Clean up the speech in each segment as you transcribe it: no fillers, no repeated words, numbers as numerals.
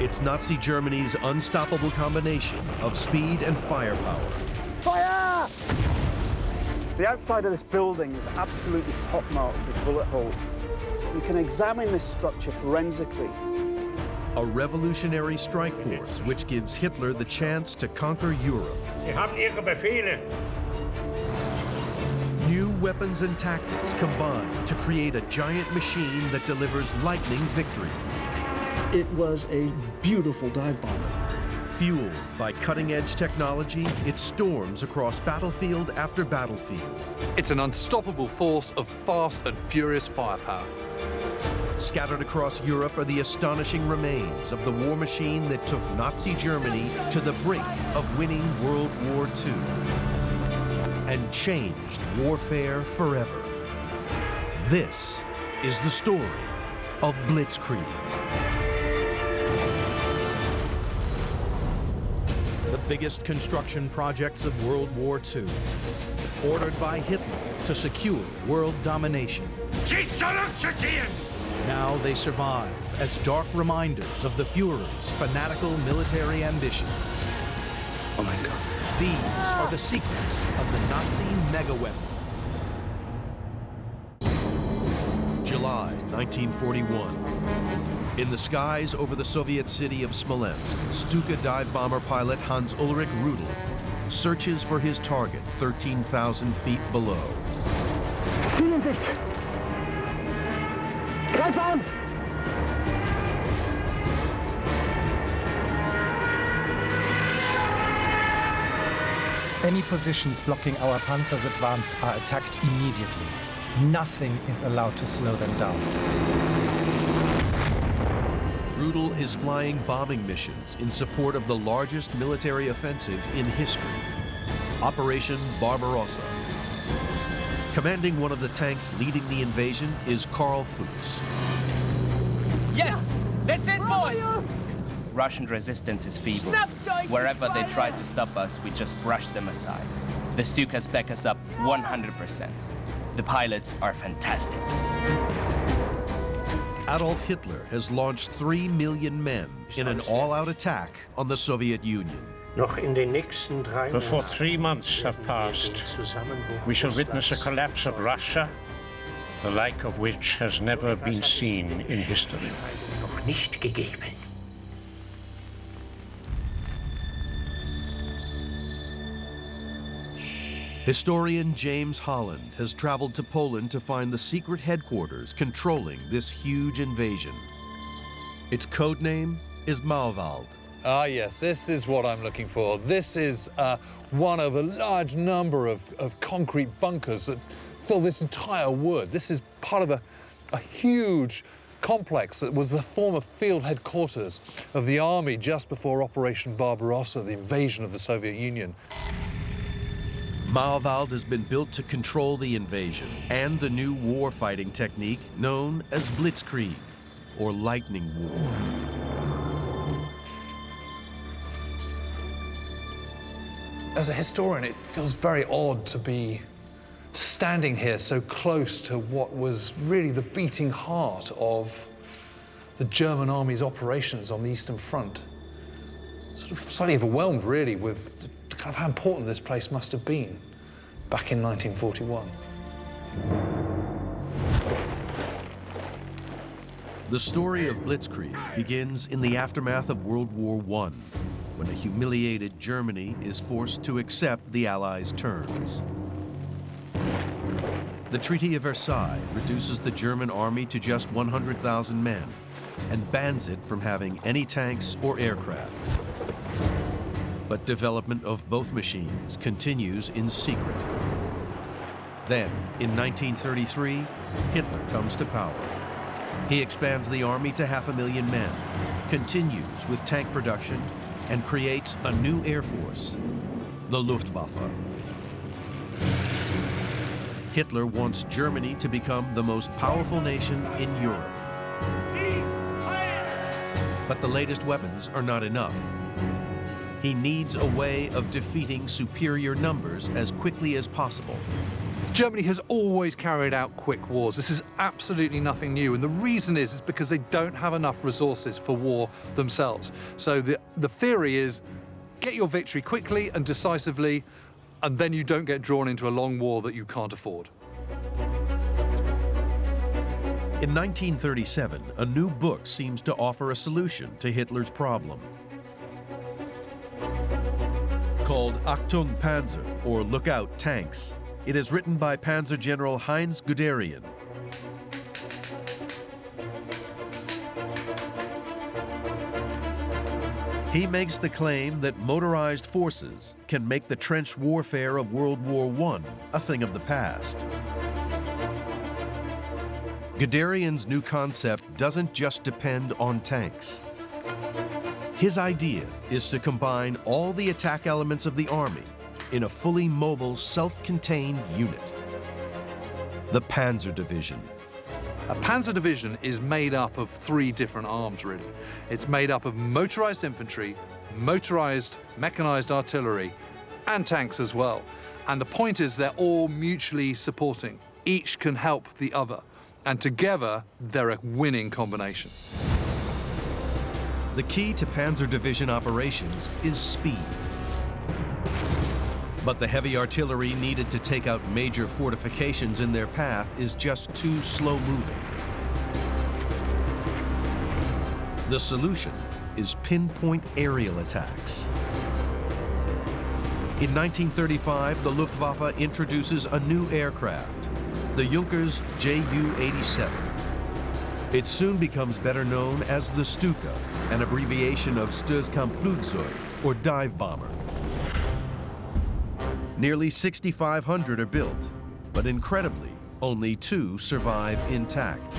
It's Nazi Germany's unstoppable combination of speed and firepower. Fire! The outside of this building is absolutely pockmarked with bullet holes. You can examine this structure forensically. A revolutionary strike force which gives Hitler the chance to conquer Europe. Ihr habt Ihre Befehle. New weapons and tactics combine to create a giant machine that delivers lightning victories. It was a beautiful dive bomber. Fueled by cutting-edge technology, it storms across battlefield after battlefield. It's an unstoppable force of fast and furious firepower. Scattered across Europe are the astonishing remains of the war machine that took Nazi Germany to the brink of winning World War II and changed warfare forever. This is the story of Blitzkrieg. The biggest construction projects of World War II, ordered by Hitler to secure world domination. Now they survive as dark reminders of the Führer's fanatical military ambitions. Oh my God. These are the secrets of the Nazi mega-weapons. July 1941. In the skies over the Soviet city of Smolensk, Stuka dive bomber pilot Hans-Ulrich Rudel searches for his target 13,000 feet below. Any positions blocking our Panzer's advance are attacked immediately. Nothing is allowed to slow them down. Rudel is flying bombing missions in support of the largest military offensive in history, Operation Barbarossa. Commanding one of the tanks leading the invasion is Karl Fuchs. Yes! That's it, boys! Russian resistance is feeble. Wherever they try to stop us, we just brush them aside. The Stukas back us up 100%. The pilots are fantastic. Adolf Hitler has launched 3 million men in an all-out attack on the Soviet Union. Before 3 months have passed, we shall witness a collapse of Russia, the like of which has never been seen in history. Historian James Holland has traveled to Poland to find the secret headquarters controlling this huge invasion. Its code name is Mauerwald. Ah, yes, this is what I'm looking for. This is one of a large number of concrete bunkers that fill this entire wood. This is part of a huge complex that was the former field headquarters of the army just before Operation Barbarossa, the invasion of the Soviet Union. Mauerwald has been built to control the invasion and the new war-fighting technique known as Blitzkrieg, or lightning war. As a historian, it feels very odd to be standing here so close to what was really the beating heart of the German army's operations on the Eastern Front. Sort of slightly overwhelmed, really, with kind of how important this place must have been back in 1941. The story of Blitzkrieg begins in the aftermath of World War I, when a humiliated Germany is forced to accept the Allies' terms. The Treaty of Versailles reduces the German army to just 100,000 men and bans it from having any tanks or aircraft. But development of both machines continues in secret. Then, in 1933, Hitler comes to power. He expands the army to 500,000 men, continues with tank production, and creates a new air force, the Luftwaffe. Hitler wants Germany to become the most powerful nation in Europe. But the latest weapons are not enough. He needs a way of defeating superior numbers as quickly as possible. Germany has always carried out quick wars. This is absolutely nothing new, and the reason is because they don't have enough resources for war themselves. So the theory is, get your victory quickly and decisively, and then you don't get drawn into a long war that you can't afford. In 1937, a new book seems to offer a solution to Hitler's problem. Called Achtung Panzer, or Look Out Tanks. It is written by Panzer General Heinz Guderian. He makes the claim that motorized forces can make the trench warfare of World War I a thing of the past. Guderian's new concept doesn't just depend on tanks. His idea is to combine all the attack elements of the army in a fully mobile, self-contained unit. The Panzer Division. A Panzer Division is made up of 3 different arms, really. It's made up of motorized infantry, motorized mechanized artillery, and tanks as well. And the point is they're all mutually supporting. Each can help the other, and together they're a winning combination. The key to Panzer Division operations is speed. But the heavy artillery needed to take out major fortifications in their path is just too slow-moving. The solution is pinpoint aerial attacks. In 1935, the Luftwaffe introduces a new aircraft, the Junkers Ju-87. It soon becomes better known as the Stuka, an abbreviation of Sturmkampfflugzeug, or dive bomber. Nearly 6,500 are built, but incredibly, only 2 survive intact.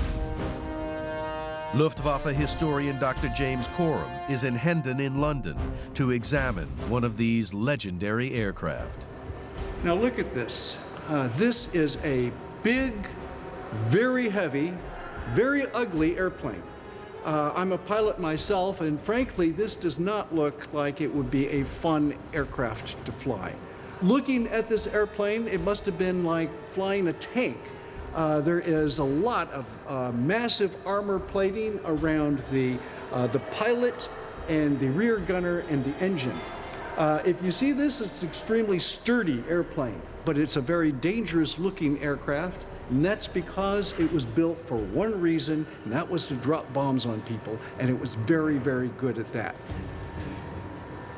Luftwaffe historian Dr. James Coram is in Hendon in London to examine one of these legendary aircraft. Now look at this. This is a big, very heavy, very ugly airplane. I'm a pilot myself, and frankly, this does not look like it would be a fun aircraft to fly. Looking at this airplane, it must have been like flying a tank. There is a lot of massive armor plating around the pilot and the rear gunner and the engine. If you see this, it's an extremely sturdy airplane, but it's a very dangerous looking aircraft, and that's because it was built for one reason, and that was to drop bombs on people, and it was very, very good at that.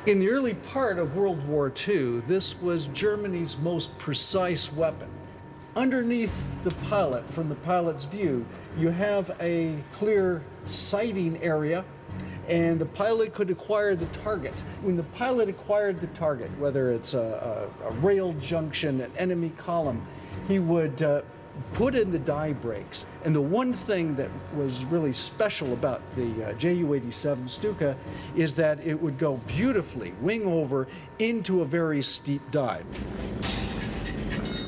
In the early part of World War II, this was Germany's most precise weapon. Underneath the pilot, from the pilot's view, you have a clear sighting area, and the pilot could acquire the target. When the pilot acquired the target, whether it's a rail junction, an enemy column, he would put in the die brakes. And the one thing that was really special about the Ju-87 Stuka is that it would go beautifully, wing over, into a very steep dive.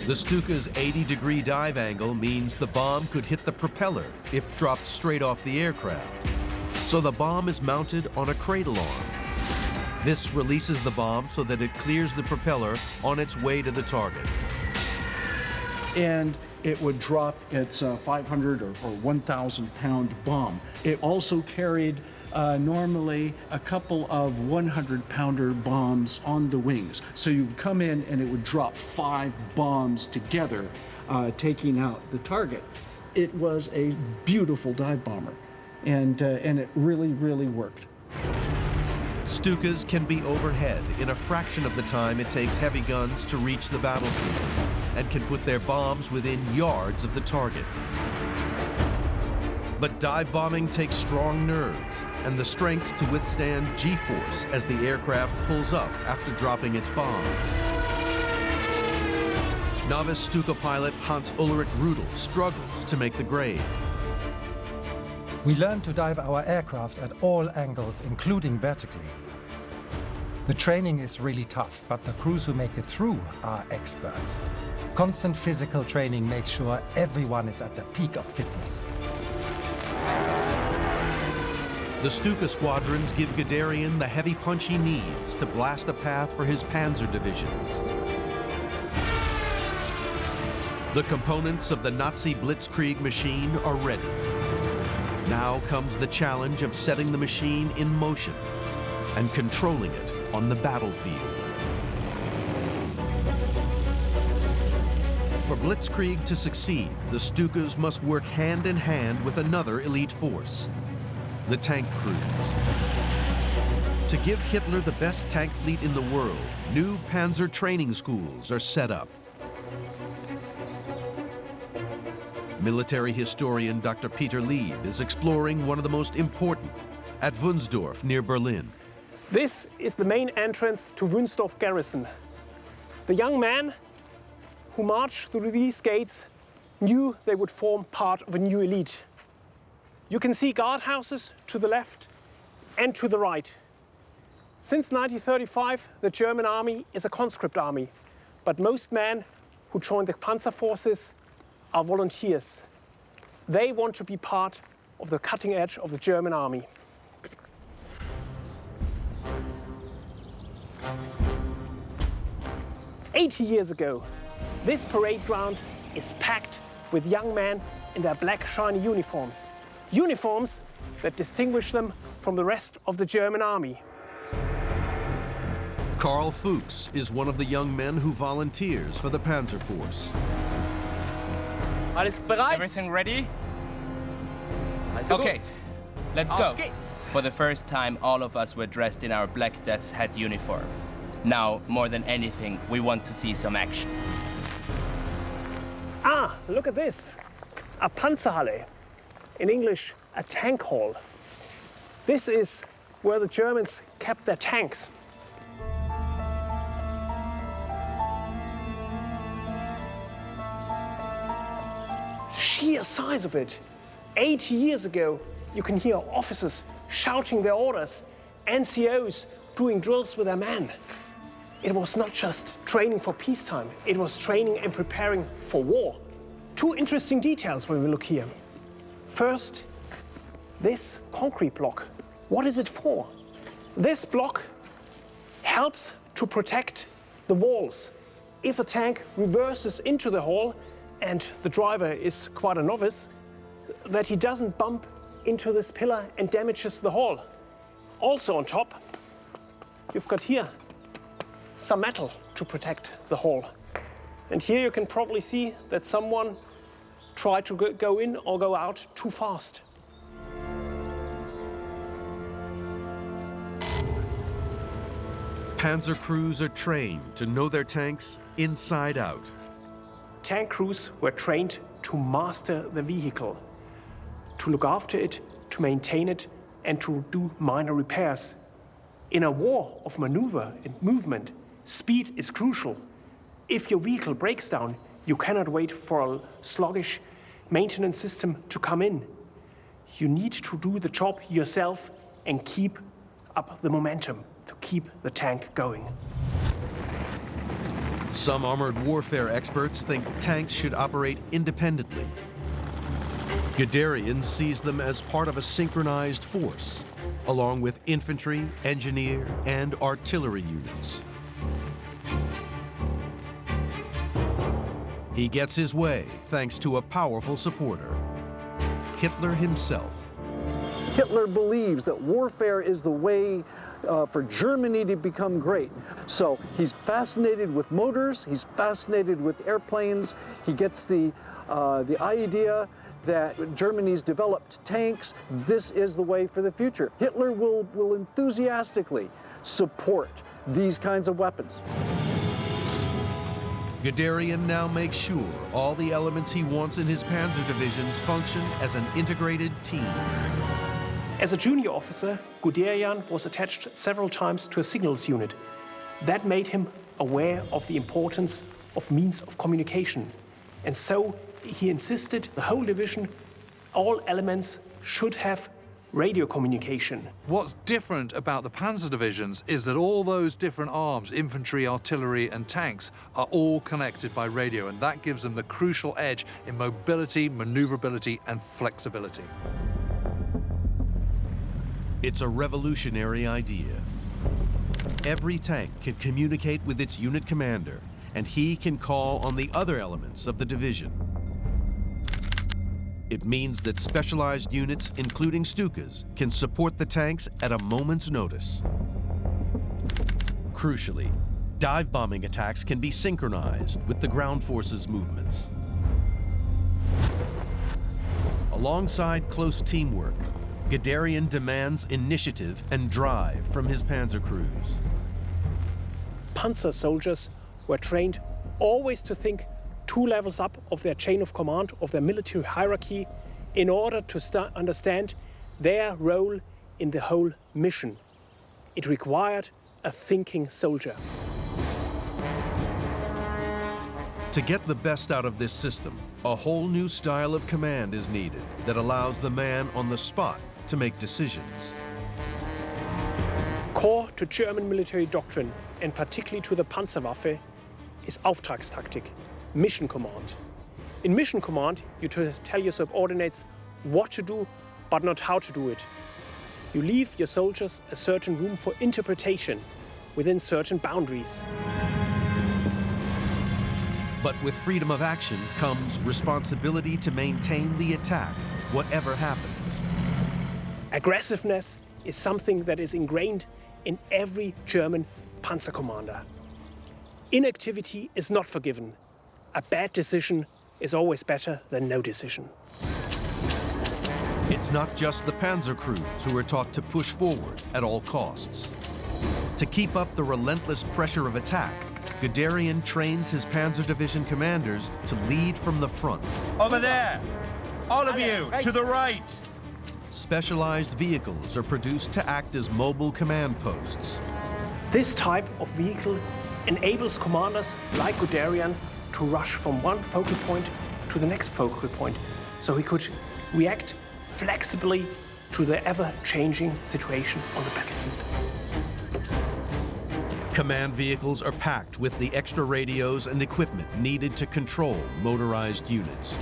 The Stuka's 80-degree dive angle means the bomb could hit the propeller if dropped straight off the aircraft. So the bomb is mounted on a cradle arm. This releases the bomb so that it clears the propeller on its way to the target. And it would drop its 500 or 1,000 pound bomb. It also carried normally a couple of 100-pounder bombs on the wings. So you would come in and it would drop 5 bombs together, taking out the target. It was a beautiful dive bomber, and it really, really worked. Stukas can be overhead in a fraction of the time it takes heavy guns to reach the battlefield, and can put their bombs within yards of the target. But dive bombing takes strong nerves and the strength to withstand G-force as the aircraft pulls up after dropping its bombs. Novice Stuka pilot Hans-Ulrich Rudel struggles to make the grade. We learn to dive our aircraft at all angles, including vertically. The training is really tough, but the crews who make it through are experts. Constant physical training makes sure everyone is at the peak of fitness. The Stuka squadrons give Guderian the heavy punch he needs to blast a path for his panzer divisions. The components of the Nazi Blitzkrieg machine are ready. Now comes the challenge of setting the machine in motion and controlling it on the battlefield. For Blitzkrieg to succeed, the Stukas must work hand in hand with another elite force, the tank crews. To give Hitler the best tank fleet in the world, new Panzer training schools are set up. Military historian Dr. Peter Lieb is exploring one of the most important at Wunsdorf near Berlin. This is the main entrance to Wunsdorf garrison. The young men who marched through these gates knew they would form part of a new elite. You can see guardhouses to the left and to the right. Since 1935, the German army is a conscript army, but most men who join the Panzer forces are volunteers. They want to be part of the cutting edge of the German army. "80 years ago, this parade ground is packed with young men in their black shiny uniforms. Uniforms that distinguish them from the rest of the German army. Karl Fuchs is one of the young men who volunteers for the Panzer Force. Alles bereit? Everything ready? Okay, let's go. For the first time, all of us were dressed in our Black Death's Head uniform. Now, more than anything, we want to see some action. Ah, look at this. A Panzerhalle. In English, a tank hall. This is where the Germans kept their tanks. Sheer size of it. 80 years ago, you can hear officers shouting their orders, NCOs doing drills with their men. It was not just training for peacetime, it was training and preparing for war. Two interesting details when we look here. First, this concrete block. What is it for? This block helps to protect the walls. If a tank reverses into the hall, and the driver is quite a novice, that he doesn't bump into this pillar and damages the hall. Also on top, you've got here some metal to protect the hall. And here you can probably see that someone tried to go in or go out too fast. Panzer crews are trained to know their tanks inside out. Tank crews were trained to master the vehicle, to look after it, to maintain it, and to do minor repairs. In a war of maneuver and movement, speed is crucial. If your vehicle breaks down, you cannot wait for a sluggish maintenance system to come in. You need to do the job yourself and keep up the momentum to keep the tank going. Some armored warfare experts think tanks should operate independently. Guderian sees them as part of a synchronized force, along with infantry, engineer, and artillery units. He gets his way thanks to a powerful supporter, Hitler himself. Hitler believes that warfare is the way for Germany to become great. So he's fascinated with motors, he's fascinated with airplanes, he gets the idea that Germany's developed tanks. This is the way for the future. Hitler will enthusiastically support these kinds of weapons. Guderian now makes sure all the elements he wants in his panzer divisions function as an integrated team. As a junior officer, Guderian was attached several times to a signals unit. That made him aware of the importance of means of communication. And so he insisted the whole division, all elements should have radio communication. What's different about the Panzer divisions is that all those different arms, infantry, artillery, and tanks, are all connected by radio, and that gives them the crucial edge in mobility, maneuverability, and flexibility. It's a revolutionary idea. Every tank can communicate with its unit commander and he can call on the other elements of the division. It means that specialized units, including Stukas, can support the tanks at a moment's notice. Crucially, dive bombing attacks can be synchronized with the ground forces movements. Alongside close teamwork, Guderian demands initiative and drive from his panzer crews. Panzer soldiers were trained always to think 2 levels up of their chain of command, of their military hierarchy, in order to understand their role in the whole mission. It required a thinking soldier. To get the best out of this system, a whole new style of command is needed that allows the man on the spot to make decisions. Core to German military doctrine, and particularly to the Panzerwaffe, is Auftragstaktik, mission command. In mission command, you tell your subordinates what to do, but not how to do it. You leave your soldiers a certain room for interpretation within certain boundaries. But with freedom of action comes responsibility to maintain the attack, whatever happens. Aggressiveness is something that is ingrained in every German panzer commander. Inactivity is not forgiven. A bad decision is always better than no decision. It's not just the panzer crews who are taught to push forward at all costs. To keep up the relentless pressure of attack, Guderian trains his panzer division commanders to lead from the front. Over there! All of you, to the right! Specialized vehicles are produced to act as mobile command posts. This type of vehicle enables commanders like Guderian to rush from one focal point to the next focal point, so he could react flexibly to the ever-changing situation on the battlefield. Command vehicles are packed with the extra radios and equipment needed to control motorized units.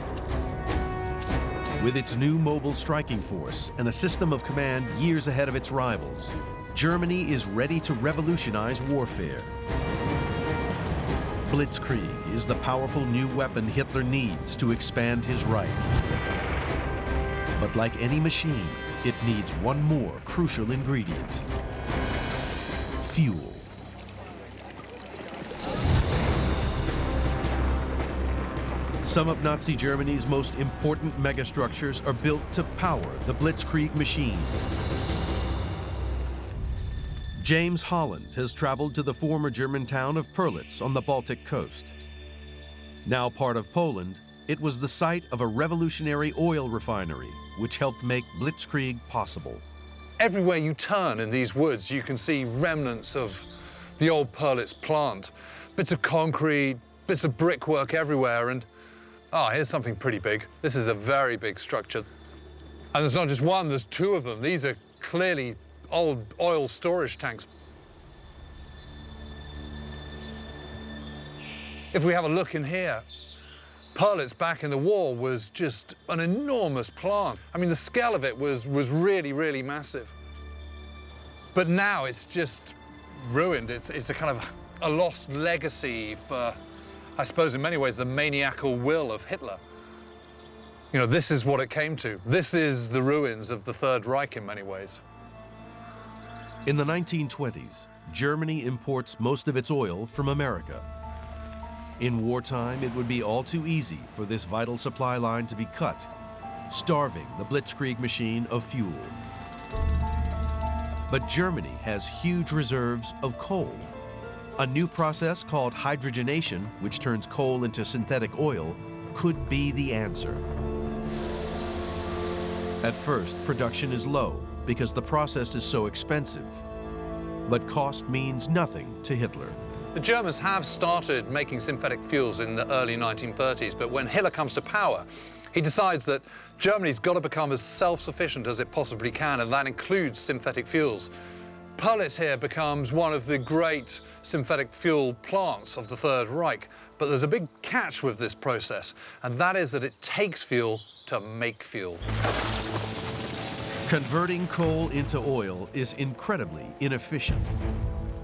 With its new mobile striking force and a system of command years ahead of its rivals, Germany is ready to revolutionize warfare. Blitzkrieg is the powerful new weapon Hitler needs to expand his Reich. But like any machine, it needs one more crucial ingredient: fuel. Some of Nazi Germany's most important megastructures are built to power the Blitzkrieg machine. James Holland has traveled to the former German town of Perlitz on the Baltic coast. Now part of Poland, it was the site of a revolutionary oil refinery which helped make Blitzkrieg possible. Everywhere you turn in these woods, you can see remnants of the old Perlitz plant. Bits of concrete, bits of brickwork everywhere, and here's something pretty big. This is a very big structure. And there's not just one, there's 2 of them. These are clearly old oil storage tanks. If we have a look in here, Perlitz back in the war was just an enormous plant. I mean, the scale of it was really, really massive. But now it's just ruined. It's a kind of a lost legacy for, I suppose, in many ways, the maniacal will of Hitler. You know, this is what it came to. This is the ruins of the Third Reich in many ways. In the 1920s, Germany imports most of its oil from America. In wartime, it would be all too easy for this vital supply line to be cut, starving the Blitzkrieg machine of fuel. But Germany has huge reserves of coal. A new process called hydrogenation, which turns coal into synthetic oil, could be the answer. At first, production is low because the process is so expensive. But cost means nothing to Hitler. The Germans have started making synthetic fuels in the early 1930s, but when Hitler comes to power, he decides that Germany's got to become as self-sufficient as it possibly can, and that includes synthetic fuels. Perlitz here becomes one of the great synthetic fuel plants of the Third Reich, but there's a big catch with this process, and that is that it takes fuel to make fuel. Converting coal into oil is incredibly inefficient.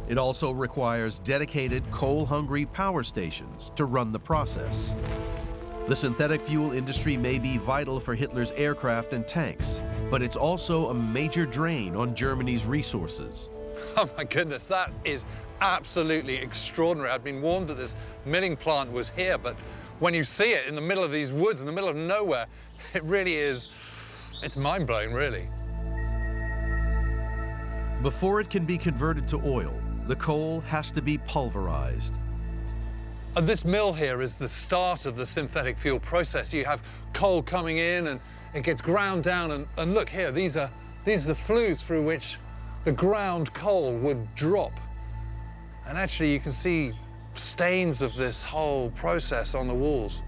It also requires dedicated coal-hungry power stations to run the process. The synthetic fuel industry may be vital for Hitler's aircraft and tanks, but it's also a major drain on Germany's resources. Oh my goodness, that is absolutely extraordinary. I'd been warned that this milling plant was here, but when you see it in the middle of these woods, in the middle of nowhere, it really is, it's mind-blowing, really. Before it can be converted to oil, the coal has to be pulverized. And this mill here is the start of the synthetic fuel process. You have coal coming in and it gets ground down, and look here, these are the flues through which the ground coal would drop. And actually you can see stains of this whole process on the walls.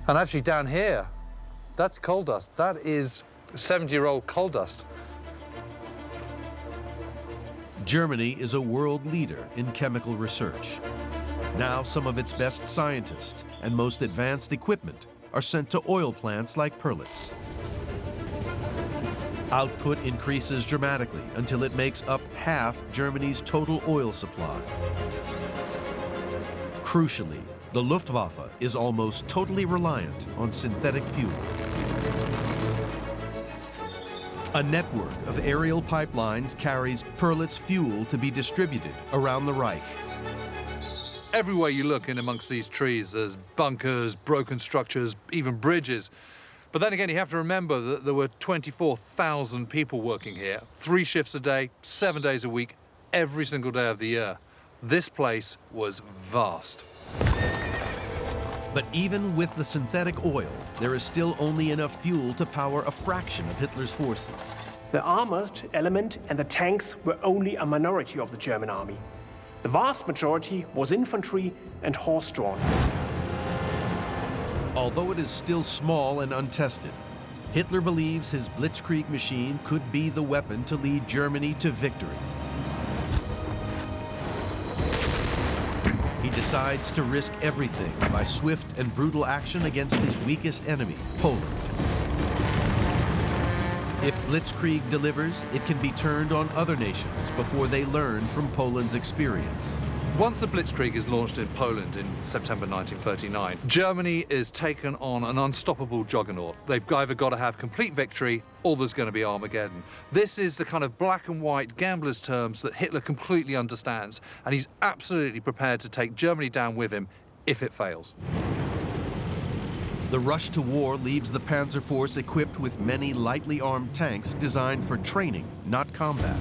And actually down here, that's coal dust. That is 70-year-old coal dust. Germany is a world leader in chemical research. Now some of its best scientists and most advanced equipment are sent to oil plants like Perlitz. Output increases dramatically until it makes up half Germany's total oil supply. Crucially, the Luftwaffe is almost totally reliant on synthetic fuel. A network of aerial pipelines carries Perlitz fuel to be distributed around the Reich. Everywhere you look in amongst these trees, there's bunkers, broken structures, even bridges. But then again, you have to remember that there were 24,000 people working here, 3 shifts a day, 7 days a week, every single day of the year. This place was vast. But even with the synthetic oil, there is still only enough fuel to power a fraction of Hitler's forces. The armored element and the tanks were only a minority of the German army. The vast majority was infantry and horse-drawn. Although it is still small and untested, Hitler believes his Blitzkrieg machine could be the weapon to lead Germany to victory. He decides to risk everything by swift and brutal action against his weakest enemy, Poland. If Blitzkrieg delivers, it can be turned on other nations before they learn from Poland's experience. Once the Blitzkrieg is launched in Poland in September 1939, Germany is taken on an unstoppable juggernaut. They've either got to have complete victory or there's going to be Armageddon. This is the kind of black and white gambler's terms that Hitler completely understands, and he's absolutely prepared to take Germany down with him if it fails. The rush to war leaves the Panzer Force equipped with many lightly armed tanks designed for training, not combat.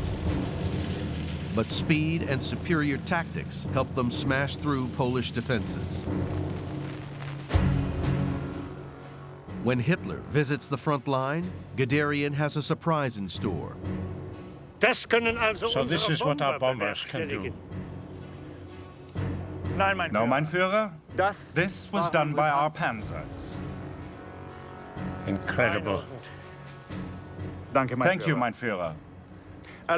But speed and superior tactics help them smash through Polish defenses. When Hitler visits the front line, Guderian has a surprise in store. So this is what our bombers can do. No, mein Führer. This was done by our panzers. Incredible. Thank you, mein Führer.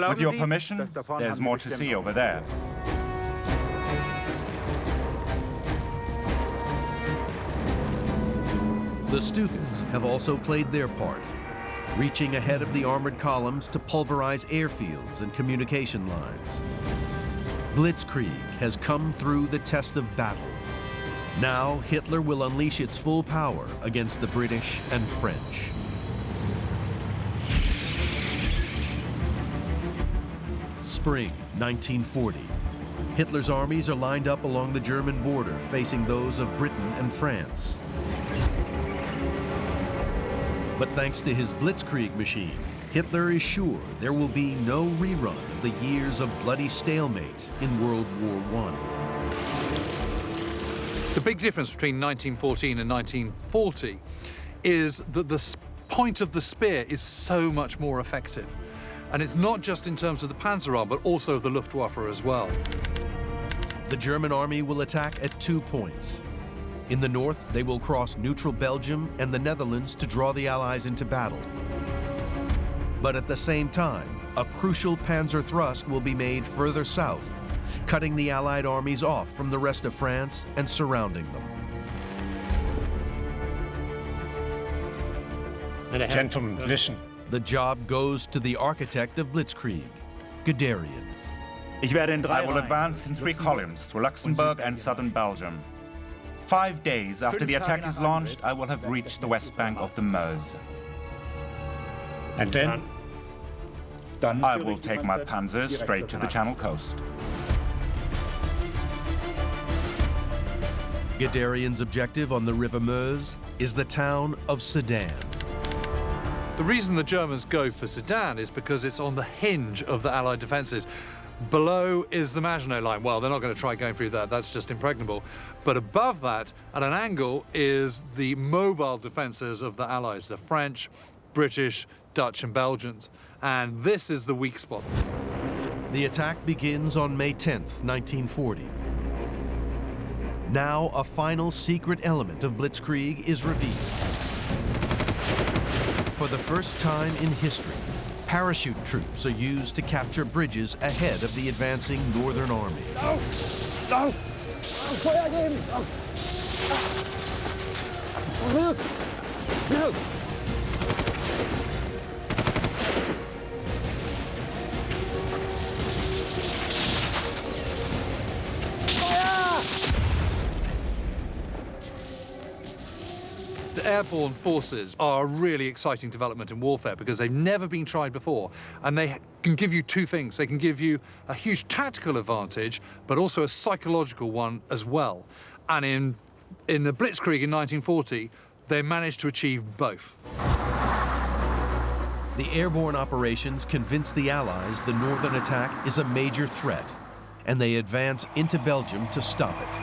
With your permission, there's more to see over there. The Stukas have also played their part, reaching ahead of the armored columns to pulverize airfields and communication lines. Blitzkrieg has come through the test of battle. Now Hitler will unleash its full power against the British and French. Spring 1940. Hitler's armies are lined up along the German border, facing those of Britain and France. But thanks to his Blitzkrieg machine, Hitler is sure there will be no rerun of the years of bloody stalemate in World War I. The big difference between 1914 and 1940 is that the point of the spear is so much more effective. And it's not just in terms of the Panzer Arm, but also the Luftwaffe as well. The German army will attack at 2 points. In the north, they will cross neutral Belgium and the Netherlands to draw the Allies into battle. But at the same time, a crucial panzer thrust will be made further south, cutting the Allied armies off from the rest of France and surrounding them. Gentlemen, listen. The job goes to the architect of Blitzkrieg, Guderian. I will advance in 3 columns through Luxembourg and southern Belgium. 5 days after the attack is launched, I will have reached the west bank of the Meuse. And then? I will take my panzers straight to the Channel coast. Guderian's objective on the River Meuse is the town of Sedan. The reason the Germans go for Sedan is because it's on the hinge of the Allied defences. Below is the Maginot Line. Well, they're not going to try going through that. That's just impregnable. But above that, at an angle, is the mobile defences of the Allies, the French, British, Dutch and Belgians. And this is the weak spot. The attack begins on May 10th, 1940. Now, a final secret element of Blitzkrieg is revealed. For the first time in history, parachute troops are used to capture bridges ahead of the advancing Northern Army. No! No! No! No! The airborne forces are a really exciting development in warfare because they've never been tried before, and they can give you 2 things. They can give you a huge tactical advantage, but also a psychological one as well. And in the Blitzkrieg in 1940, they managed to achieve both. The airborne operations convince the Allies the northern attack is a major threat, and they advance into Belgium to stop it.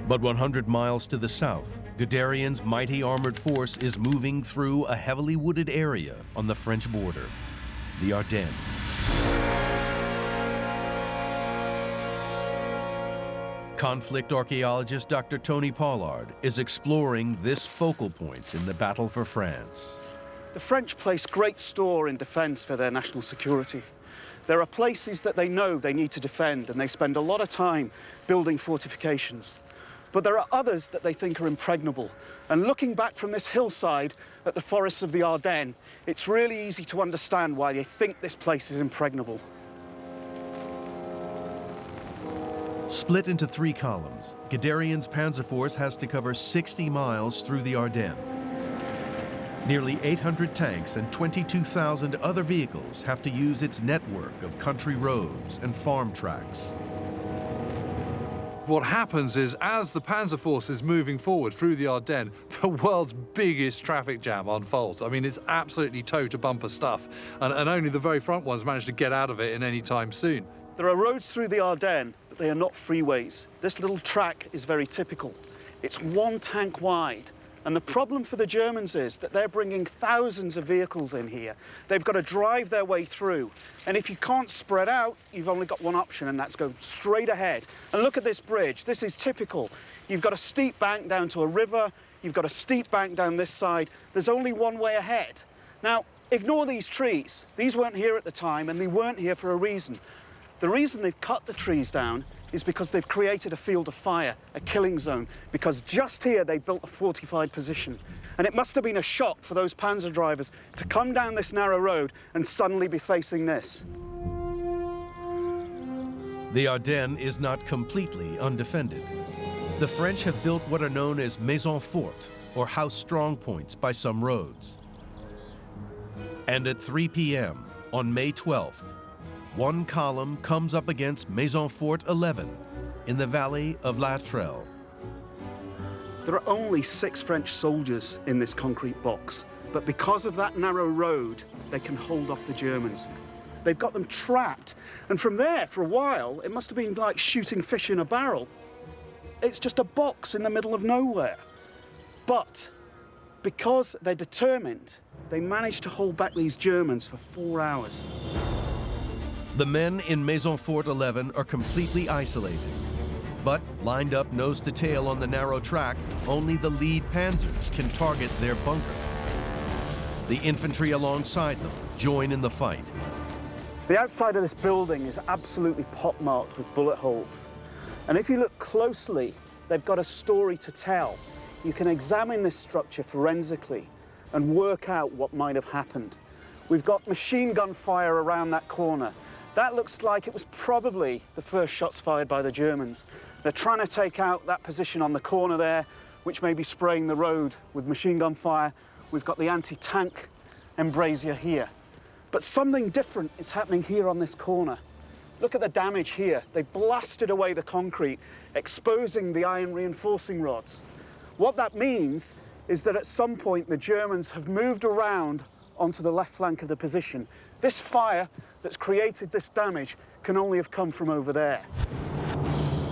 But 100 miles to the south, Guderian's mighty armored force is moving through a heavily wooded area on the French border, the Ardennes. Conflict archaeologist Dr. Tony Pollard is exploring this focal point in the battle for France. The French place great store in defense for their national security. There are places that they know they need to defend, and they spend a lot of time building fortifications. But there are others that they think are impregnable. And looking back from this hillside at the forests of the Ardennes, it's really easy to understand why they think this place is impregnable. Split into 3 columns, Guderian's panzer force has to cover 60 miles through the Ardennes. Nearly 800 tanks and 22,000 other vehicles have to use its network of country roads and farm tracks. What happens is, as the panzer force is moving forward through the Ardennes, the world's biggest traffic jam unfolds. I mean, it's absolutely toe-to-bumper stuff, and only the very front ones manage to get out of it in any time soon. There are roads through the Ardennes, but they are not freeways. This little track is very typical. It's 1 tank wide. And the problem for the Germans is that they're bringing thousands of vehicles in here. They've got to drive their way through. And if you can't spread out, you've only got one option, and that's go straight ahead. And look at this bridge. This is typical. You've got a steep bank down to a river. You've got a steep bank down this side. There's only one way ahead. Now, ignore these trees. These weren't here at the time, and they weren't here for a reason. The reason they've cut the trees down is because they've created a field of fire, a killing zone, because just here they built a fortified position. And it must have been a shock for those panzer drivers to come down this narrow road and suddenly be facing this. The Ardennes is not completely undefended. The French have built what are known as maisons fortes, or house strong points by some roads. And at 3 p.m. on May 12th, 1 column comes up against Maison Fort 11 in the valley of La Trelle. There are only 6 French soldiers in this concrete box, but because of that narrow road, they can hold off the Germans. They've got them trapped, and from there, for a while, it must have been like shooting fish in a barrel. It's just a box in the middle of nowhere. But because they're determined, they managed to hold back these Germans for 4 hours. The men in Maison Fort 11 are completely isolated. But lined up nose to tail on the narrow track, only the lead panzers can target their bunker. The infantry alongside them join in the fight. The outside of this building is absolutely pockmarked with bullet holes. And if you look closely, they've got a story to tell. You can examine this structure forensically and work out what might have happened. We've got machine gun fire around that corner. That looks like it was probably the first shots fired by the Germans. They're trying to take out that position on the corner there, which may be spraying the road with machine gun fire. We've got the anti-tank embrasure here. But something different is happening here on this corner. Look at the damage here. They blasted away the concrete, exposing the iron reinforcing rods. What that means is that at some point the Germans have moved around onto the left flank of the position. This fire that's created this damage can only have come from over there.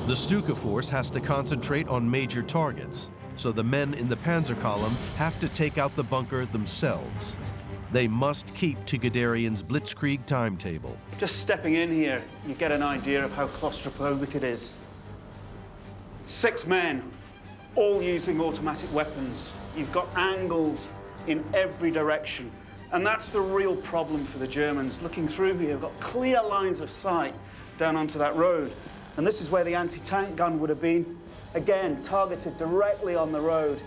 The Stuka force has to concentrate on major targets, so the men in the panzer column have to take out the bunker themselves. They must keep to Guderian's Blitzkrieg timetable. Just stepping in here, you get an idea of how claustrophobic it is. 6 men, all using automatic weapons. You've got angles in every direction. And that's the real problem for the Germans. Looking through here, you've got clear lines of sight down onto that road. And this is where the anti-tank gun would have been, again, targeted directly on the road.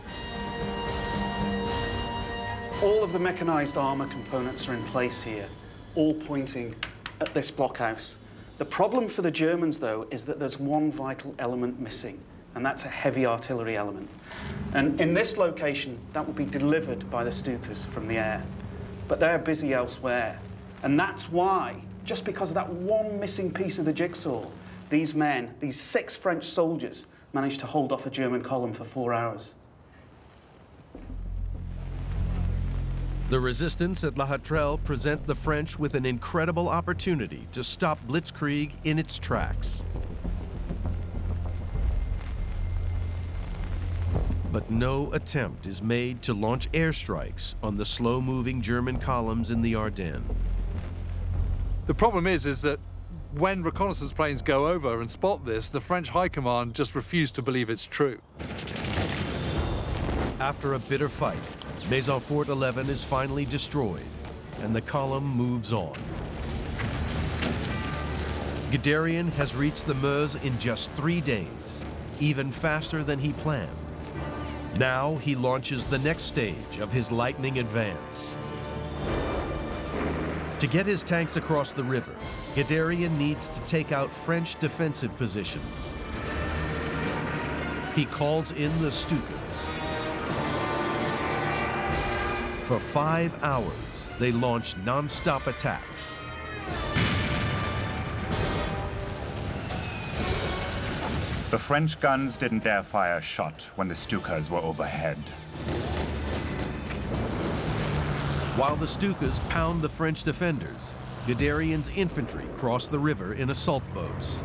All of the mechanized armor components are in place here, all pointing at this blockhouse. The problem for the Germans, though, is that there's one vital element missing, and that's a heavy artillery element. And in this location, that will be delivered by the Stukas from the air. But they're busy elsewhere. And that's why, just because of that one missing piece of the jigsaw, these men, these 6 French soldiers, managed to hold off a German column for 4 hours. The resistance at La Hatrelle present the French with an incredible opportunity to stop Blitzkrieg in its tracks. But no attempt is made to launch airstrikes on the slow-moving German columns in the Ardennes. The problem is that when reconnaissance planes go over and spot this, the French High Command just refuse to believe it's true. After a bitter fight, Maisonfort 11 is finally destroyed, and the column moves on. Guderian has reached the Meuse in just 3 days, even faster than he planned. Now he launches the next stage of his lightning advance. To get his tanks across the river, Guderian needs to take out French defensive positions. He calls in the Stukas. For 5 hours, they launch non-stop attacks. The French guns didn't dare fire a shot when the Stukas were overhead. While the Stukas pound the French defenders, Guderian's infantry cross the river in assault boats.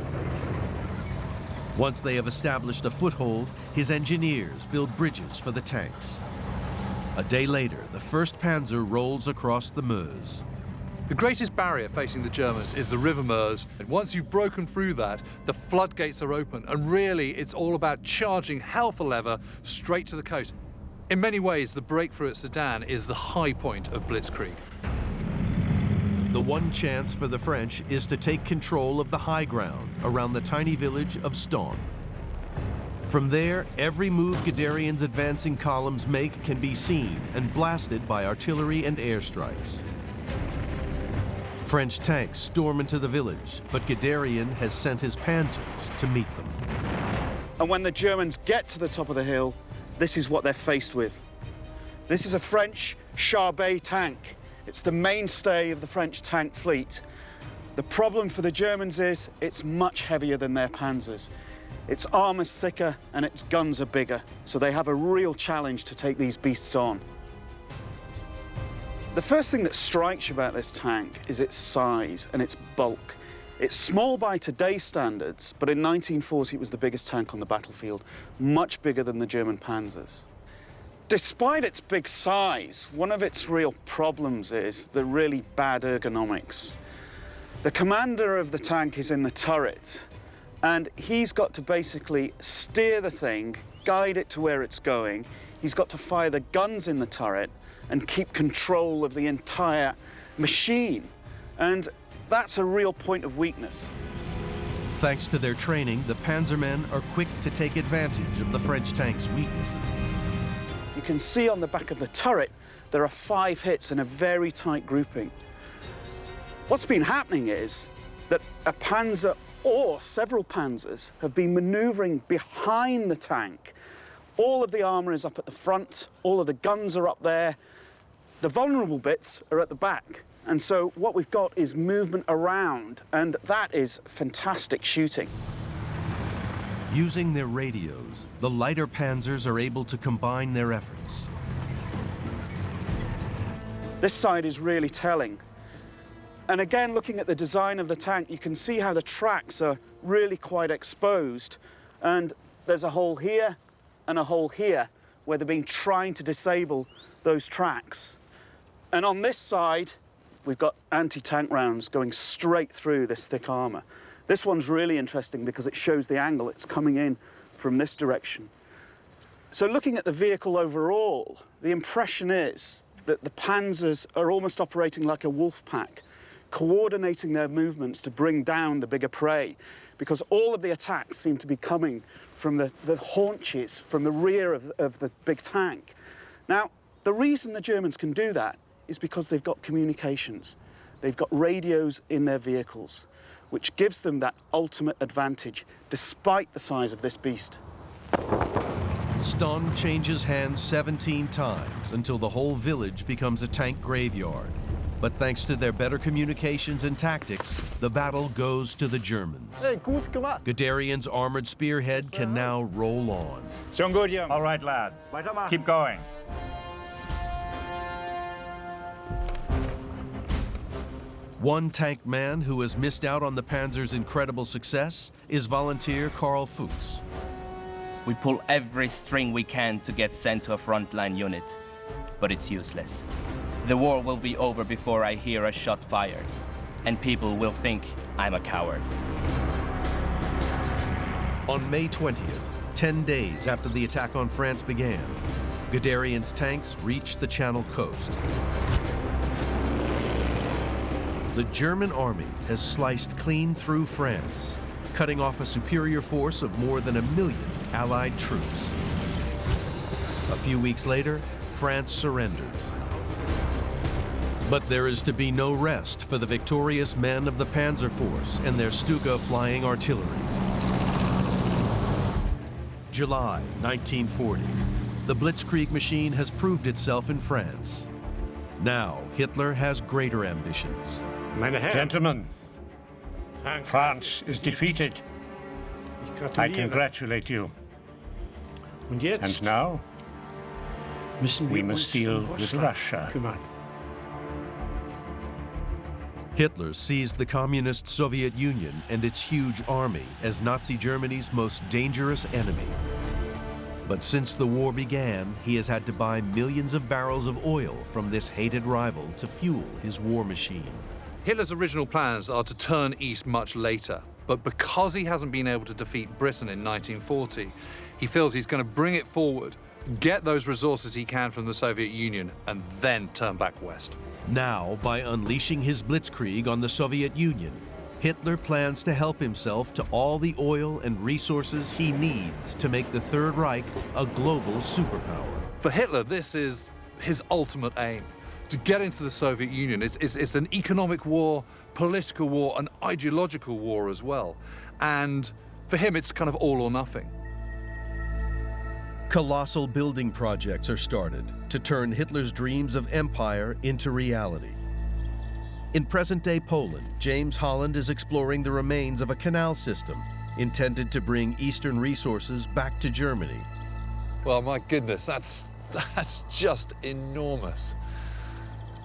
Once they have established a foothold, his engineers build bridges for the tanks. A day later, the 1st Panzer rolls across the Meuse. The greatest barrier facing the Germans is the River Meuse. And once you've broken through that, the floodgates are open. And really, it's all about charging hell for leather straight to the coast. In many ways, the breakthrough at Sedan is the high point of Blitzkrieg. The one chance for the French is to take control of the high ground around the tiny village of Ston. From there, every move Guderian's advancing columns make can be seen and blasted by artillery and airstrikes. French tanks storm into the village, but Guderian has sent his panzers to meet them. And when the Germans get to the top of the hill, this is what they're faced with. This is a French Charbet tank. It's the mainstay of the French tank fleet. The problem for the Germans is it's much heavier than their panzers. Its armor's thicker and its guns are bigger, so they have a real challenge to take these beasts on. The first thing that strikes you about this tank is its size and its bulk. It's small by today's standards, but in 1940 it was the biggest tank on the battlefield, much bigger than the German panzers. Despite its big size, one of its real problems is the really bad ergonomics. The commander of the tank is in the turret, and he's got to basically steer the thing, guide it to where it's going. He's got to fire the guns in the turret and keep control of the entire machine. And that's a real point of weakness. Thanks to their training, the panzermen are quick to take advantage of the French tank's weaknesses. you can see on the back of the turret there are 5 hits in a very tight grouping. What's been happening is that a panzer or several panzers have been maneuvering behind the tank. All of the armour is up at the front, all of the guns are up there, the vulnerable bits are at the back. And so what we've got is movement around, and that is fantastic shooting. Using their radios, the lighter panzers are able to combine their efforts. This side is really telling. And again, looking at the design of the tank, you can see how the tracks are really quite exposed. And there's a hole here and a hole here where they've been trying to disable those tracks. And on this side, we've got anti-tank rounds going straight through this thick armour. This one's really interesting because it shows the angle. It's coming in from this direction. So looking at the vehicle overall, the impression is that the panzers are almost operating like a wolf pack, coordinating their movements to bring down the bigger prey, because all of the attacks seem to be coming from the haunches, from the rear of the big tank. Now, the reason the Germans can do that is because they've got communications. They've got radios in their vehicles, which gives them that ultimate advantage, despite the size of this beast. Stun changes hands 17 times until the whole village becomes a tank graveyard. But thanks to their better communications and tactics, the battle goes to the Germans. Guderian's armored spearhead can now roll on. All right, lads, keep going. One tank man who has missed out on the Panzer's incredible success is volunteer Karl Fuchs. We pull every string we can to get sent to a frontline unit, but it's useless. The war will be over before I hear a shot fired, and people will think I'm a coward. On May 20th, 10 days after the attack on France began, Guderian's tanks reached the Channel coast. The German army has sliced clean through France, cutting off a superior force of more than 1 million Allied troops. A few weeks later, France surrenders. But there is to be no rest for the victorious men of the Panzer Force and their Stuka flying artillery. July 1940. The Blitzkrieg machine has proved itself in France. Now, Hitler has greater ambitions. Gentlemen, France is defeated. I congratulate you. And now, we must deal with Russia. Hitler sees the communist Soviet Union and its huge army as Nazi Germany's most dangerous enemy. But since the war began, he has had to buy millions of barrels of oil from this hated rival to fuel his war machine. Hitler's original plans are to turn east much later, but because he hasn't been able to defeat Britain in 1940, he feels he's going to bring it forward, get those resources he can from the Soviet Union, and then turn back west. Now, by unleashing his Blitzkrieg on the Soviet Union, Hitler plans to help himself to all the oil and resources he needs to make the Third Reich a global superpower. For Hitler, this is his ultimate aim. To get into the Soviet Union, it's an economic war, political war, an ideological war as well. And for him, it's kind of all or nothing. Colossal building projects are started to turn Hitler's dreams of empire into reality. In present-day Poland, James Holland is exploring the remains of a canal system intended to bring Eastern resources back to Germany. Well, my goodness, that's just enormous.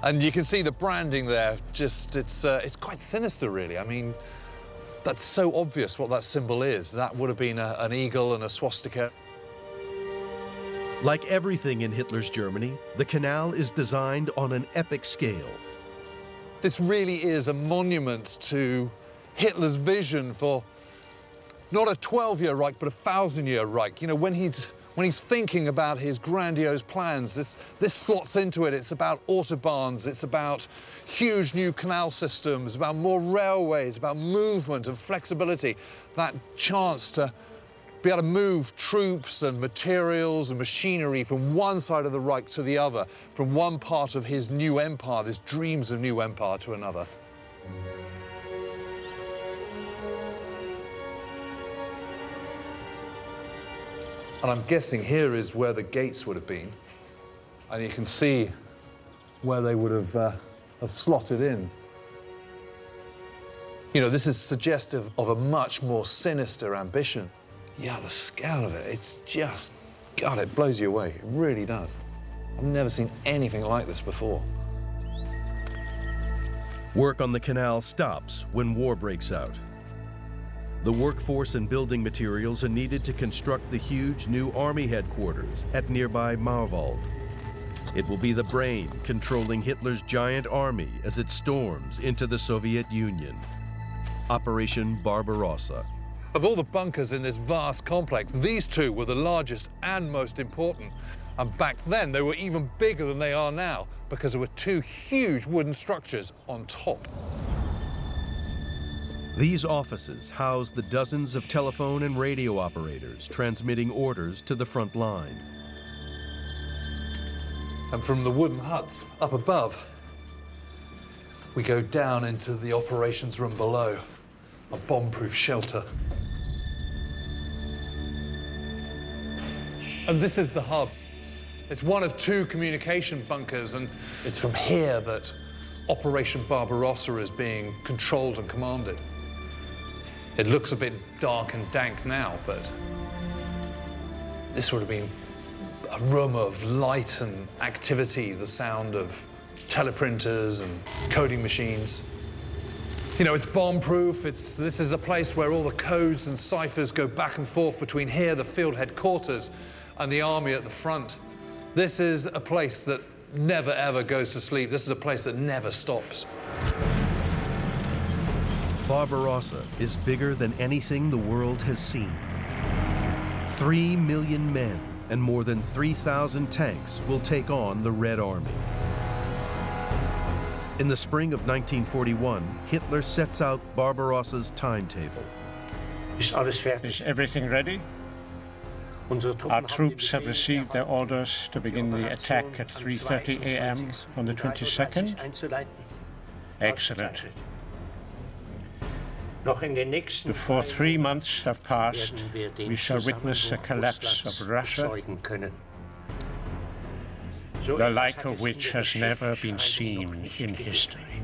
And you can see the branding there, it's quite sinister, really. I mean, that's so obvious what that symbol is. That would have been an eagle and a swastika. Like everything in Hitler's Germany, the canal is designed on an epic scale. This really is a monument to Hitler's vision for not a 12-year Reich, but a 1,000-year Reich. You know, when he's thinking about his grandiose plans, this slots into it. It's about autobahns, it's about huge new canal systems, about more railways, about movement and flexibility, that chance to be able to move troops and materials and machinery from one side of the Reich to the other, from one part of his new empire, his dreams of new empire, to another. And I'm guessing here is where the gates would have been. And you can see where they would have slotted in. You know, this is suggestive of a much more sinister ambition. Yeah, the scale of it, it's just, God, it blows you away. It really does. I've never seen anything like this before. Work on the canal stops when war breaks out. The workforce and building materials are needed to construct the huge new army headquarters at nearby Marwald. It will be the brain controlling Hitler's giant army as it storms into the Soviet Union. Operation Barbarossa. Of all the bunkers in this vast complex, these two were the largest and most important. And back then, they were even bigger than they are now because there were two huge wooden structures on top. These offices house the dozens of telephone and radio operators transmitting orders to the front line. And from the wooden huts up above, we go down into the operations room below, a bomb-proof shelter. And this is the hub. It's one of two communication bunkers, and it's from here that Operation Barbarossa is being controlled and commanded. It looks a bit dark and dank now, but this would have been a room of light and activity, the sound of teleprinters and coding machines. You know, it's bomb-proof. This is a place where all the codes and ciphers go back and forth between here, the field headquarters, and the army at the front. This is a place that never, ever goes to sleep. This is a place that never stops. Barbarossa is bigger than anything the world has seen. 3 million men and more than 3,000 tanks will take on the Red Army. In the spring of 1941, Hitler sets out Barbarossa's timetable. Is everything ready? Our troops have received their orders to begin the attack at 3:30 a.m. on the 22nd. Excellent. Before 3 months have passed, we shall witness the collapse of Russia, the like of which has never been seen in history.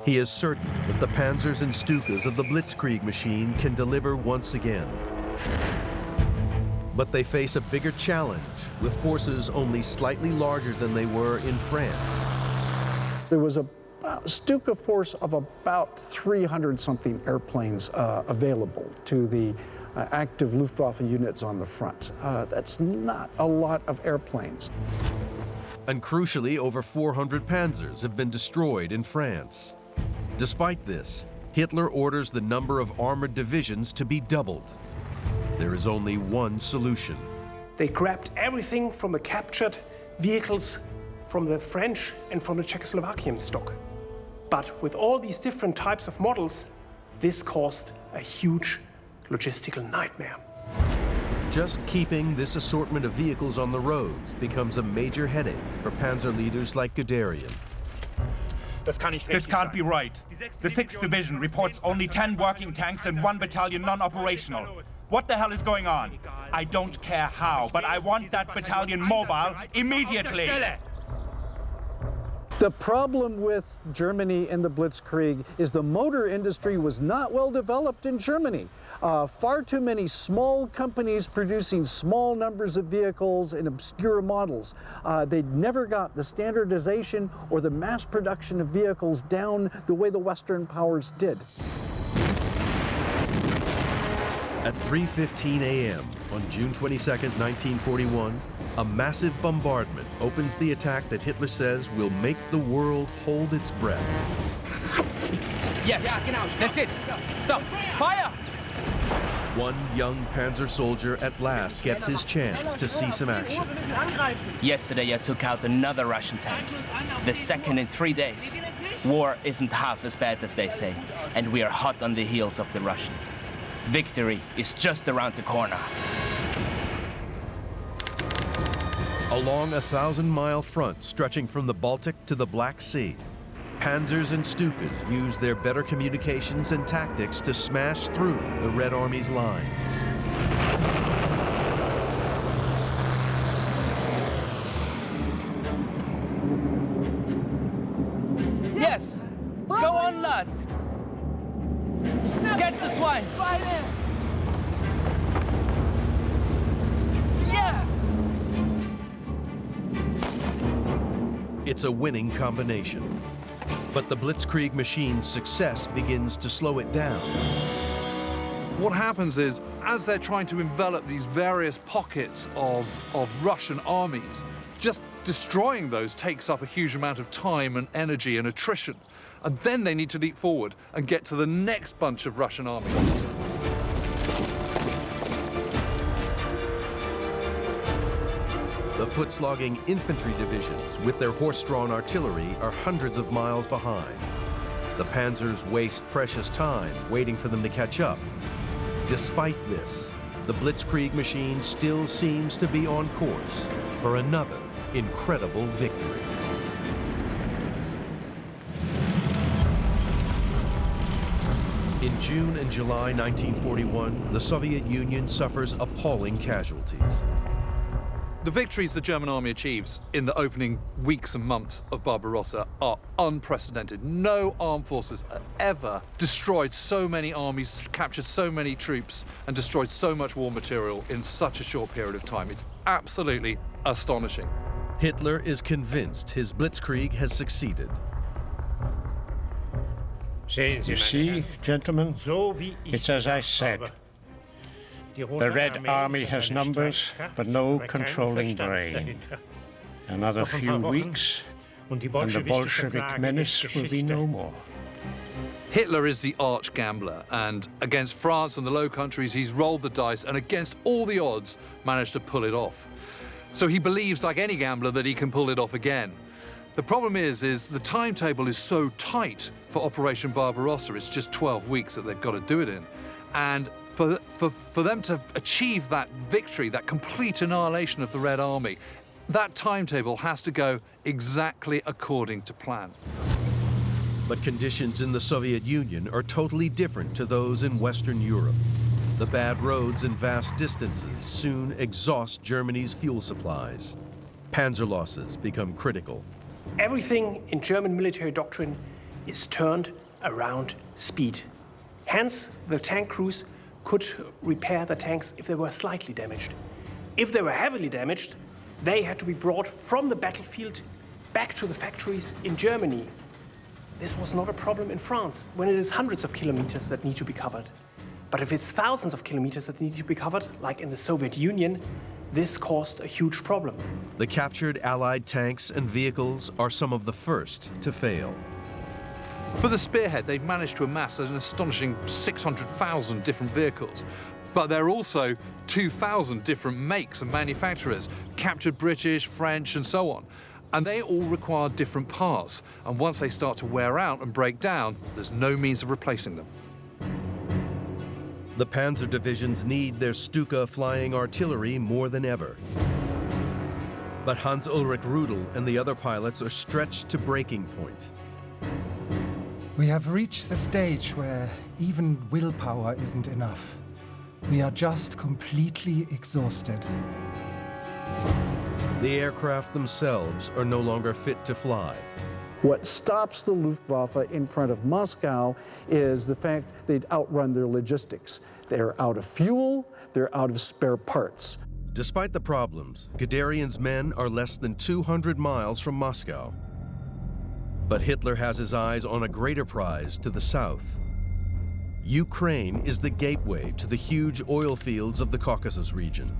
He is certain that the Panzers and Stukas of the Blitzkrieg machine can deliver once again. But they face a bigger challenge with forces only slightly larger than they were in France. There was a Stuka force of about 300-something airplanes available to the active Luftwaffe units on the front. That's not a lot of airplanes. And crucially, over 400 Panzers have been destroyed in France. Despite this, Hitler orders the number of armored divisions to be doubled. There is only one solution. They grabbed everything from the captured vehicles from the French and from the Czechoslovakian stock. But with all these different types of models, this caused a huge logistical nightmare. Just keeping this assortment of vehicles on the roads becomes a major headache for Panzer leaders like Guderian. This can't be right. The 6th Division reports only 10 working tanks and 1 battalion non-operational. What the hell is going on? I don't care how, but I want that battalion mobile immediately. The problem with Germany in the Blitzkrieg is the motor industry was not well developed in Germany. Far too many small companies producing small numbers of vehicles and obscure models. They never got the standardization or the mass production of vehicles down the way the Western powers did. At 3:15 a.m. on June 22, 1941, a massive bombardment opens the attack that Hitler says will make the world hold its breath. Yes, that's it. Stop. Fire! One young Panzer soldier at last gets his chance to see some action. Yesterday I took out another Russian tank. The second in 3 days. War isn't half as bad as they say, and we are hot on the heels of the Russians. Victory is just around the corner. Along a 1,000-mile front stretching from the Baltic to the Black Sea, Panzers and Stukas use their better communications and tactics to smash through the Red Army's lines. Yes! Go on, lads! Get the swine! Yeah! It's a winning combination. But the Blitzkrieg machine's success begins to slow it down. What happens is, as they're trying to envelop these various pockets of Russian armies, just destroying those takes up a huge amount of time and energy and attrition. And then they need to leap forward and get to the next bunch of Russian armies. The foot-slogging infantry divisions with their horse-drawn artillery are hundreds of miles behind. The panzers waste precious time waiting for them to catch up. Despite this, the Blitzkrieg machine still seems to be on course for another incredible victory. In June and July 1941, the Soviet Union suffers appalling casualties. The victories the German army achieves in the opening weeks and months of Barbarossa are unprecedented. No armed forces have ever destroyed so many armies, captured so many troops, and destroyed so much war material in such a short period of time. It's absolutely astonishing. Hitler is convinced his Blitzkrieg has succeeded. You see, gentlemen, it's as I said. The Red Army has numbers, but no controlling brain. Another few weeks, and the Bolshevik menace will be no more. Hitler is the arch gambler, and against France and the Low Countries, he's rolled the dice, and against all the odds, managed to pull it off. So he believes, like any gambler, that he can pull it off again. The problem is the timetable is so tight for Operation Barbarossa. It's just 12 weeks that they've got to do it in. And for them to achieve that victory, that complete annihilation of the Red Army, that timetable has to go exactly according to plan. But conditions in the Soviet Union are totally different to those in Western Europe. The bad roads and vast distances soon exhaust Germany's fuel supplies. Panzer losses become critical. Everything in German military doctrine is turned around speed. Hence, the tank crews could repair the tanks if they were slightly damaged. If they were heavily damaged, they had to be brought from the battlefield back to the factories in Germany. This was not a problem in France, when it is hundreds of kilometers that need to be covered. But if it's thousands of kilometers that need to be covered, like in the Soviet Union, this caused a huge problem. The captured Allied tanks and vehicles are some of the first to fail. For the Spearhead, they've managed to amass an astonishing 600,000 different vehicles. But there are also 2,000 different makes and manufacturers, captured British, French, and so on. And they all require different parts. And once they start to wear out and break down, there's no means of replacing them. The panzer divisions need their Stuka flying artillery more than ever. But Hans-Ulrich Rudel and the other pilots are stretched to breaking point. We have reached the stage where even willpower isn't enough. We are just completely exhausted. The aircraft themselves are no longer fit to fly. What stops the Luftwaffe in front of Moscow is the fact they'd outrun their logistics. They're out of fuel, they're out of spare parts. Despite the problems, Guderian's men are less than 200 miles from Moscow. But Hitler has his eyes on a greater prize to the south. Ukraine is the gateway to the huge oil fields of the Caucasus region.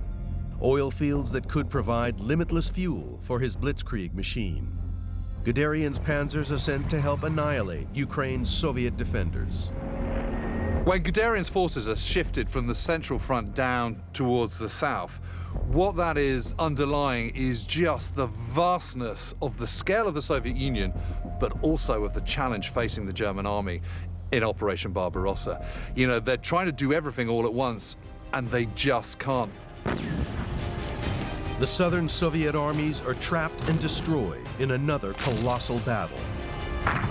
Oil fields that could provide limitless fuel for his Blitzkrieg machine. Guderian's panzers are sent to help annihilate Ukraine's Soviet defenders. When Guderian's forces are shifted from the central front down towards the south, what that is underlying is just the vastness of the scale of the Soviet Union, but also of the challenge facing the German army. in Operation Barbarossa. You know, they're trying to do everything all at once, and they just can't. The southern Soviet armies are trapped and destroyed in another colossal battle.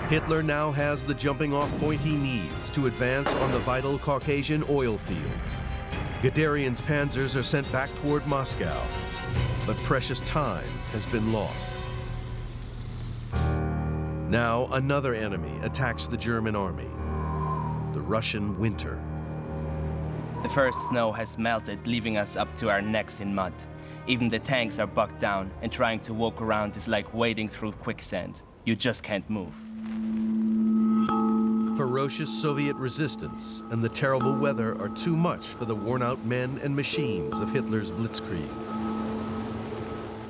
Hitler now has the jumping-off point he needs to advance on the vital Caucasian oil fields. Guderian's panzers are sent back toward Moscow, but precious time has been lost. Now another enemy attacks the German army, the Russian winter. The first snow has melted, leaving us up to our necks in mud. Even the tanks are bogged down, and trying to walk around is like wading through quicksand. You just can't move. Ferocious Soviet resistance and the terrible weather are too much for the worn-out men and machines of Hitler's Blitzkrieg.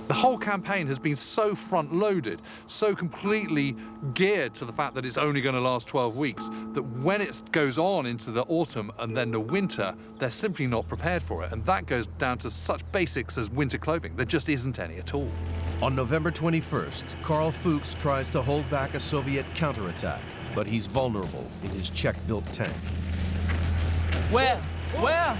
The whole campaign has been so front-loaded, so completely geared to the fact that it's only going to last 12 weeks, that when it goes on into the autumn and then the winter, they're simply not prepared for it. And that goes down to such basics as winter clothing. There just isn't any at all. On November 21st, Karl Fuchs tries to hold back a Soviet counterattack, but he's vulnerable in his Czech-built tank. Where? Where?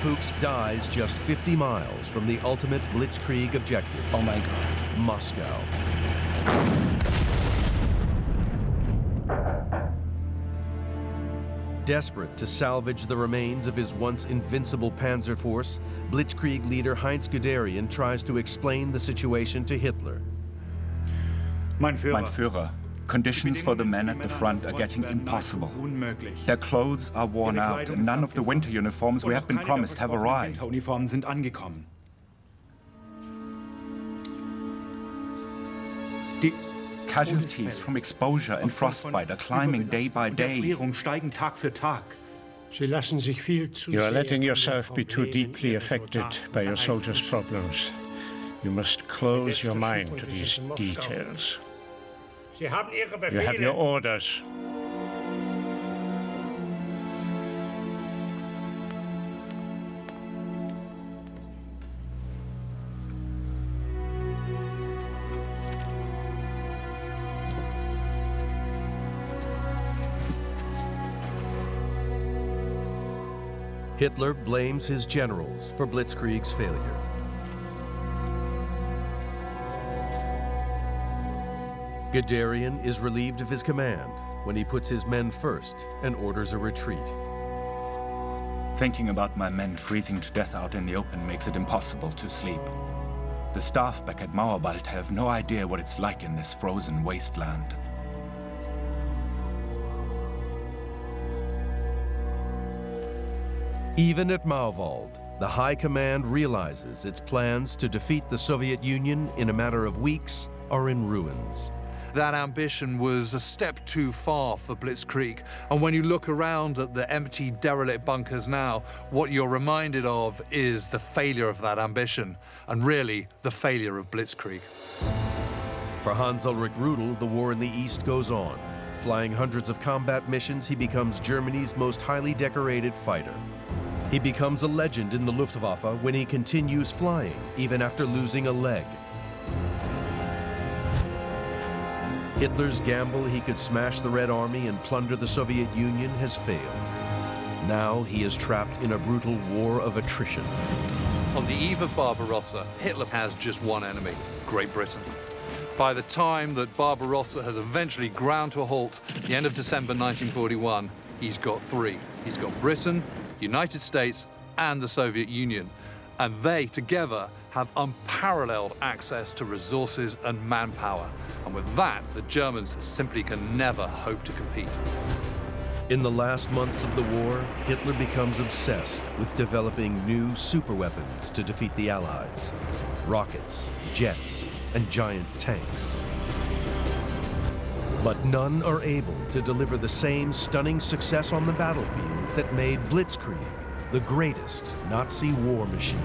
Fuchs dies just 50 miles from the ultimate Blitzkrieg objective. Oh my God. Moscow. Desperate to salvage the remains of his once invincible panzer force, Blitzkrieg leader Heinz Guderian tries to explain the situation to Hitler. Mein Führer, conditions for the men at the front are getting impossible. Their clothes are worn out, and none of the winter uniforms we have been promised have arrived. Casualties from exposure and frostbite are climbing day by day. You are letting yourself be too deeply affected by your soldiers' problems. You must close your mind to these details. You have your orders. Hitler blames his generals for Blitzkrieg's failure. Guderian is relieved of his command when he puts his men first and orders a retreat. Thinking about my men freezing to death out in the open makes it impossible to sleep. The staff back at Mauerwald have no idea what it's like in this frozen wasteland. Even at Mauerwald, the High Command realizes its plans to defeat the Soviet Union in a matter of weeks are in ruins. That ambition was a step too far for Blitzkrieg. And when you look around at the empty, derelict bunkers now, what you're reminded of is the failure of that ambition, and really, the failure of Blitzkrieg. For Hans-Ulrich Rudel, the war in the East goes on. Flying hundreds of combat missions, he becomes Germany's most highly decorated fighter. He becomes a legend in the Luftwaffe when he continues flying, even after losing a leg. Hitler's gamble he could smash the Red Army and plunder the Soviet Union has failed. Now he is trapped in a brutal war of attrition. On the eve of Barbarossa, Hitler has just one enemy, Great Britain. By the time that Barbarossa has eventually ground to a halt, the end of December 1941, he's got three. He's got Britain, United States, and the Soviet Union. And they, together, have unparalleled access to resources and manpower. And with that, the Germans simply can never hope to compete. In the last months of the war, Hitler becomes obsessed with developing new superweapons to defeat the Allies. Rockets, jets, and giant tanks. But none are able to deliver the same stunning success on the battlefield that made Blitzkrieg the greatest Nazi war machine.